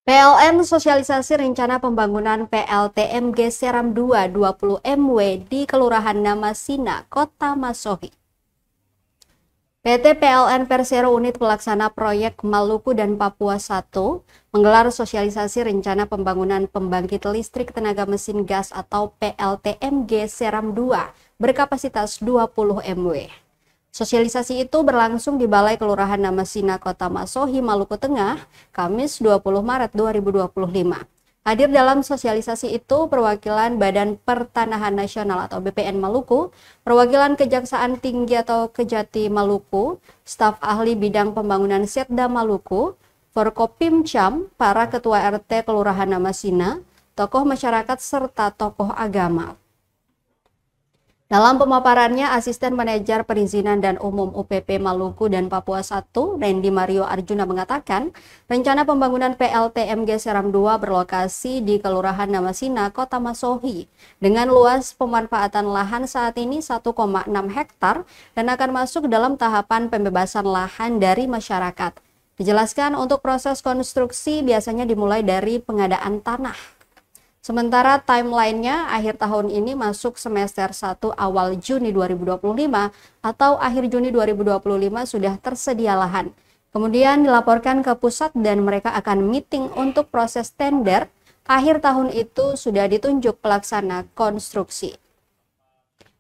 PLN sosialisasi rencana pembangunan PLTMG Seram 2 20 MW di Kelurahan Namasina, Kota Masohi. PT PLN Persero Unit Pelaksana Proyek Maluku dan Papua 1 menggelar sosialisasi rencana pembangunan pembangkit listrik tenaga mesin gas atau PLTMG Seram 2 berkapasitas 20 MW. Sosialisasi itu berlangsung di Balai Kelurahan Namasina, Kota Masohi, Maluku Tengah, Kamis 20 Maret 2025. Hadir dalam sosialisasi itu perwakilan Badan Pertanahan Nasional atau BPN Maluku, perwakilan Kejaksaan Tinggi atau Kejati Maluku, staf ahli bidang pembangunan Setda Maluku, Forkopimcam, para ketua RT Kelurahan Namasina, tokoh masyarakat serta tokoh agama. Dalam pemaparannya, Asisten Manajer Perizinan dan Umum UPP Maluku dan Papua 1, Randy Mario Arjuna mengatakan, rencana pembangunan PLTMG Seram 2 berlokasi di Kelurahan Namasina, Kota Masohi, dengan luas pemanfaatan lahan saat ini 1,6 hektar dan akan masuk dalam tahapan pembebasan lahan dari masyarakat. Dijelaskan untuk proses konstruksi biasanya dimulai dari pengadaan tanah. Sementara timeline-nya akhir tahun ini masuk semester 1 awal Juni 2025 atau akhir Juni 2025 sudah tersedia lahan. Kemudian dilaporkan ke pusat dan mereka akan meeting untuk proses tender. Akhir tahun itu sudah ditunjuk pelaksana konstruksi.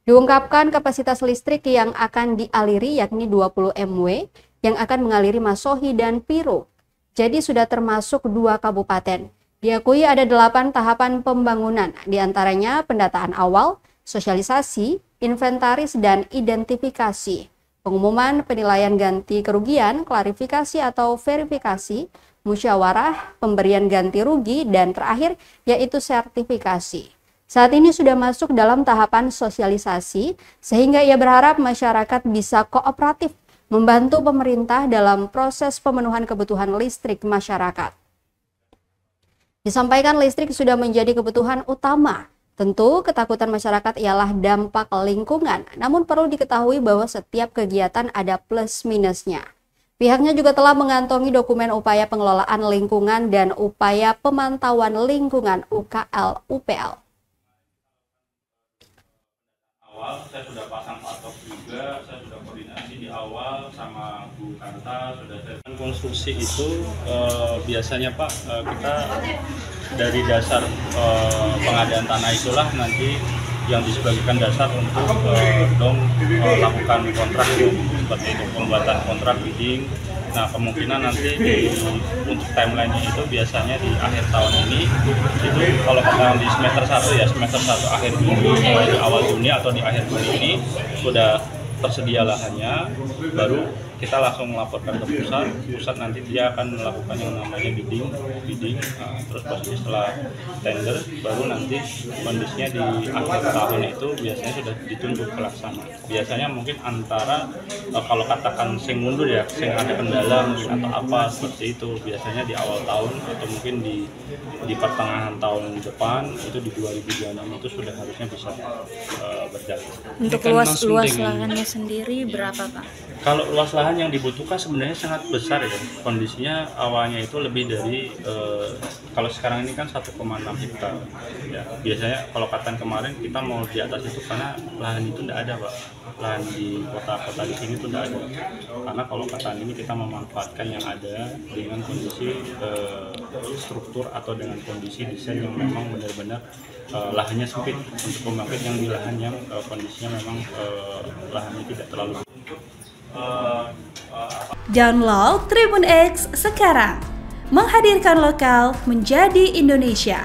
Diungkapkan kapasitas listrik yang akan dialiri yakni 20 MW yang akan mengaliri Masohi dan Piro. Jadi sudah termasuk 2 kabupaten. Diakui ada 8 tahapan pembangunan, diantaranya pendataan awal, sosialisasi, inventaris, dan identifikasi, pengumuman penilaian ganti kerugian, klarifikasi atau verifikasi, musyawarah, pemberian ganti rugi, dan terakhir yaitu sertifikasi. Saat ini sudah masuk dalam tahapan sosialisasi, sehingga ia berharap masyarakat bisa kooperatif membantu pemerintah dalam proses pemenuhan kebutuhan listrik masyarakat. Disampaikan listrik sudah menjadi kebutuhan utama. Tentu ketakutan masyarakat ialah dampak lingkungan, namun perlu diketahui bahwa setiap kegiatan ada plus minusnya. Pihaknya juga telah mengantongi dokumen upaya pengelolaan lingkungan dan upaya pemantauan lingkungan UKL UPL. Saya sudah pasang patok juga, saya sudah koordinasi di awal sama Bu Kanta, sudah saya konstruksi itu biasanya Pak kita dari dasar pengadaan tanah itulah nanti yang disebagikan dasar untuk lakukan kontrak seperti itu, pembuatan kontrak bidding. Nah kemungkinan nanti untuk timeline-nya itu biasanya di akhir tahun ini itu kalau katakan di semester 1 ya semester 1 akhir Juni, di awal Juni atau di akhir Juni ini sudah tersedia lahannya, baru kita langsung melaporkan ke pusat nanti dia akan melakukan yang namanya bidding, terus posisi setelah tender, baru nanti kondisinya di akhir tahun itu biasanya sudah ditunjuk pelaksana. Biasanya mungkin antara kalau katakan sing mundur ya, sing ada kendala mungkin atau apa seperti itu, biasanya di awal tahun atau mungkin di pertengahan tahun depan itu di 2026 itu sudah harusnya bisa berjalan. Untuk luas lahannya sendiri berapa Pak? Kalau luas lahan yang dibutuhkan sebenarnya sangat besar ya. Kondisinya awalnya itu lebih dari kalau sekarang ini kan 1,6 hektar. Ya, biasanya kalau katan kemarin kita mau di atas itu karena lahan itu tidak ada Pak. Lahan di kota-kota di sini itu tidak ada. Karena kalau katan ini kita memanfaatkan yang ada dengan kondisi struktur atau dengan kondisi desain yang memang benar-benar lahannya sempit untuk pembangkit yang di lahan yang kondisinya memang lahannya tidak terlalu. Download Tribun X sekarang, menghadirkan lokal menjadi Indonesia.